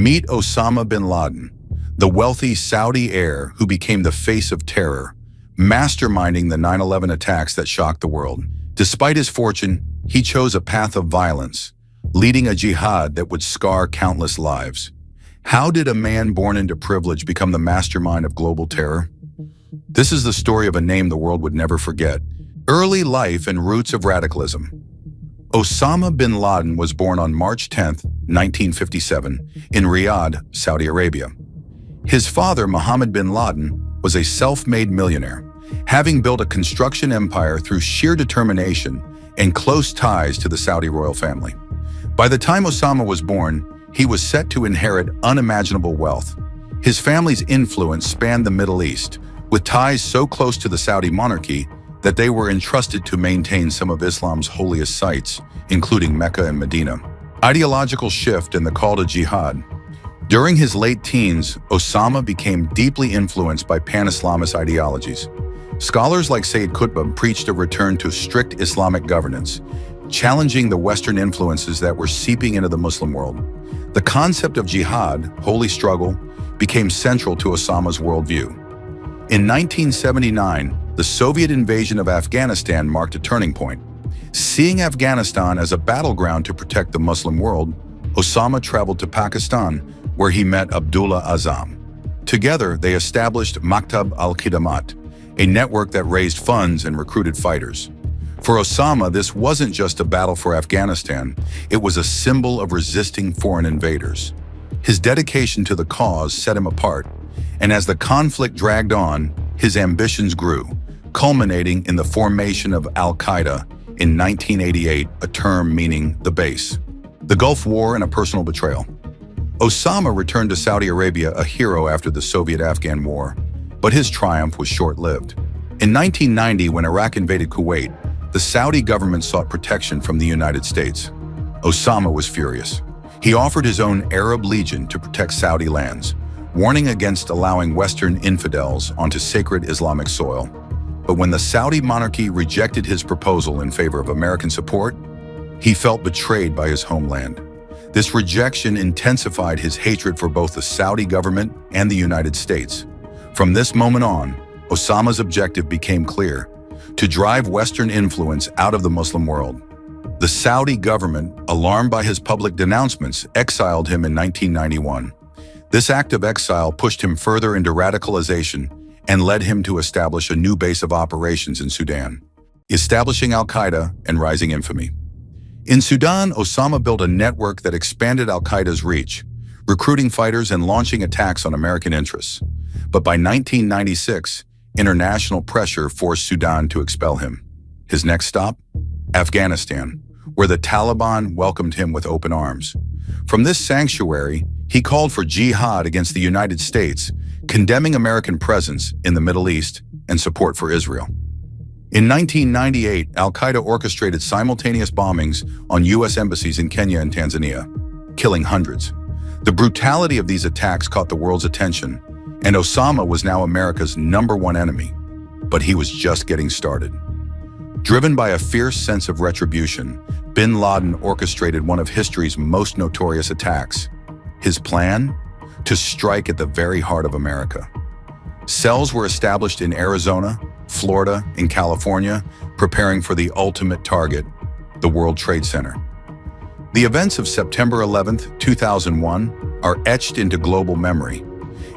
Meet Osama Bin Laden, the wealthy Saudi heir who became the face of terror, masterminding the 9/11 attacks that shocked the world. Despite his fortune, he chose a path of violence, leading a jihad that would scar countless lives. How did a man born into privilege become the mastermind of global terror? This is the story of a name the world would never forget. Early life and roots of radicalism. Osama bin Laden was born on March 10, 1957, in Riyadh, Saudi Arabia. His father, Mohammed bin Laden, was a self-made millionaire, having built a construction empire through sheer determination and close ties to the Saudi royal family. By the time Osama was born, he was set to inherit unimaginable wealth. His family's influence spanned the Middle East, with ties so close to the Saudi monarchy that they were entrusted to maintain some of Islam's holiest sites, including Mecca and Medina. Ideological shift and the call to jihad. During his late teens, Osama became deeply influenced by pan-Islamist ideologies. Scholars like Sayyid Qutb preached a return to strict Islamic governance, challenging the Western influences that were seeping into the Muslim world. The concept of jihad, holy struggle, became central to Osama's worldview. In 1979, the Soviet invasion of Afghanistan marked a turning point. Seeing Afghanistan as a battleground to protect the Muslim world, Osama traveled to Pakistan, where he met Abdullah Azzam. Together, they established Maktab al-Khidamat, a network that raised funds and recruited fighters. For Osama, this wasn't just a battle for Afghanistan, it was a symbol of resisting foreign invaders. His dedication to the cause set him apart, and as the conflict dragged on, his ambitions grew, culminating in the formation of Al-Qaeda in 1988, a term meaning the base. The Gulf War and a personal betrayal. Osama returned to Saudi Arabia a hero after the Soviet-Afghan War, but his triumph was short-lived. In 1990, when Iraq invaded Kuwait, the Saudi government sought protection from the United States. Osama was furious. He offered his own Arab Legion to protect Saudi lands, warning against allowing Western infidels onto sacred Islamic soil. But when the Saudi monarchy rejected his proposal in favor of American support, he felt betrayed by his homeland. This rejection intensified his hatred for both the Saudi government and the United States. From this moment on, Osama's objective became clear: to drive Western influence out of the Muslim world. The Saudi government, alarmed by his public denouncements, exiled him in 1991. This act of exile pushed him further into radicalization and led him to establish a new base of operations in Sudan, establishing Al-Qaeda and rising infamy. In Sudan, Osama built a network that expanded Al-Qaeda's reach, recruiting fighters and launching attacks on American interests. But by 1996, international pressure forced Sudan to expel him. His next stop? Afghanistan, where the Taliban welcomed him with open arms. From this sanctuary, he called for jihad against the United States, condemning American presence in the Middle East and support for Israel. In 1998, Al-Qaeda orchestrated simultaneous bombings on U.S. embassies in Kenya and Tanzania, killing hundreds. The brutality of these attacks caught the world's attention, and Osama was now America's #1 enemy. But he was just getting started. Driven by a fierce sense of retribution, bin Laden orchestrated one of history's most notorious attacks. His plan? To strike at the very heart of America. Cells were established in Arizona, Florida, and California, preparing for the ultimate target, the World Trade Center. The events of September 11, 2001 are etched into global memory.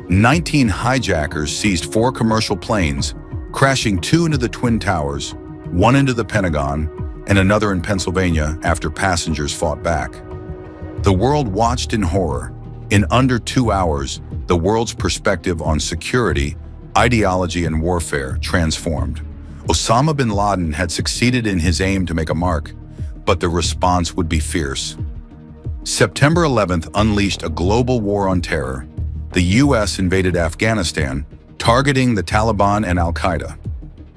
19 hijackers seized 4 commercial planes, crashing 2 into the Twin Towers, 1 into the Pentagon, and another in Pennsylvania after passengers fought back. The world watched in horror. In under 2 hours, the world's perspective on security, ideology, and warfare transformed. Osama bin Laden had succeeded in his aim to make a mark, but the response would be fierce. September 11th unleashed a global war on terror. The U.S. invaded Afghanistan, targeting the Taliban and Al-Qaeda.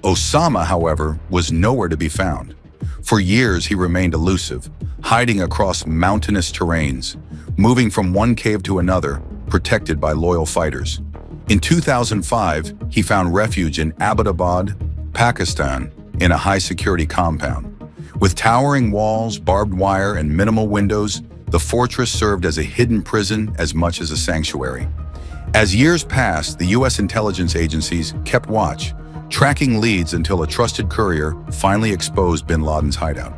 Osama, however, was nowhere to be found. For years, he remained elusive, hiding across mountainous terrains, moving from one cave to another, protected by loyal fighters. In 2005, he found refuge in Abbottabad, Pakistan, in a high-security compound. With towering walls, barbed wire, and minimal windows, The fortress served as a hidden prison as much as a sanctuary. As years passed, the U.S. intelligence agencies kept watch, tracking leads until a trusted courier finally exposed bin Laden's hideout.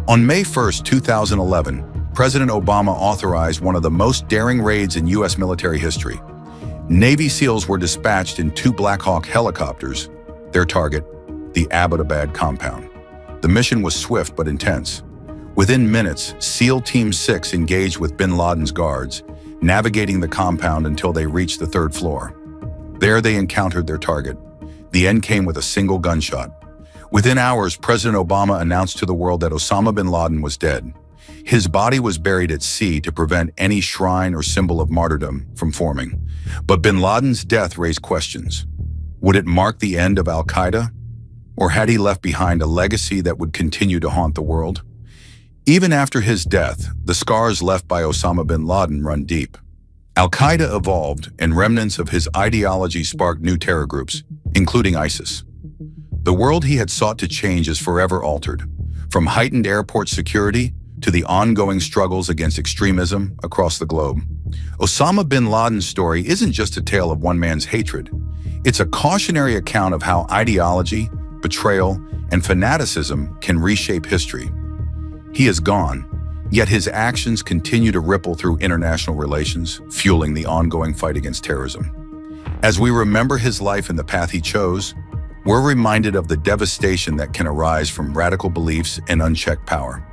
On May 1, 2011, President Obama authorized one of the most daring raids in U.S. military history. Navy SEALs were dispatched in 2 Black Hawk helicopters, their target, the Abbottabad compound. The mission was swift but intense. Within minutes, SEAL Team 6 engaged with bin Laden's guards, navigating the compound until they reached the 3rd floor. There they encountered their target. The end came with a single gunshot. Within hours, President Obama announced to the world that Osama bin Laden was dead. His body was buried at sea to prevent any shrine or symbol of martyrdom from forming. But bin Laden's death raised questions. Would it mark the end of al-Qaeda? Or had he left behind a legacy that would continue to haunt the world? Even after his death, the scars left by Osama bin Laden run deep. Al-Qaeda evolved, and remnants of his ideology sparked new terror groups, including ISIS. The world he had sought to change is forever altered, from heightened airport security to the ongoing struggles against extremism across the globe. Osama bin Laden's story isn't just a tale of one man's hatred. It's a cautionary account of how ideology, betrayal, and fanaticism can reshape history. He is gone, yet his actions continue to ripple through international relations, fueling the ongoing fight against terrorism. As we remember his life and the path he chose, we're reminded of the devastation that can arise from radical beliefs and unchecked power.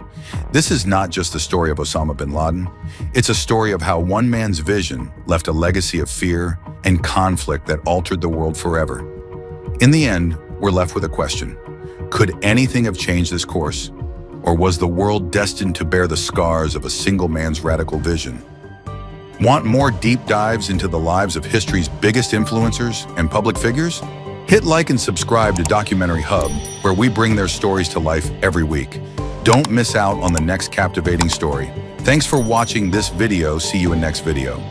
This is not just the story of Osama bin Laden. It's a story of how one man's vision left a legacy of fear and conflict that altered the world forever. In the end, we're left with a question. Could anything have changed this course? Or was the world destined to bear the scars of a single man's radical vision? Want more deep dives into the lives of history's biggest influencers and public figures? Hit like and subscribe to Documentary Hub, where we bring their stories to life every week. Don't miss out on the next captivating story. Thanks for watching this video. See you in next video.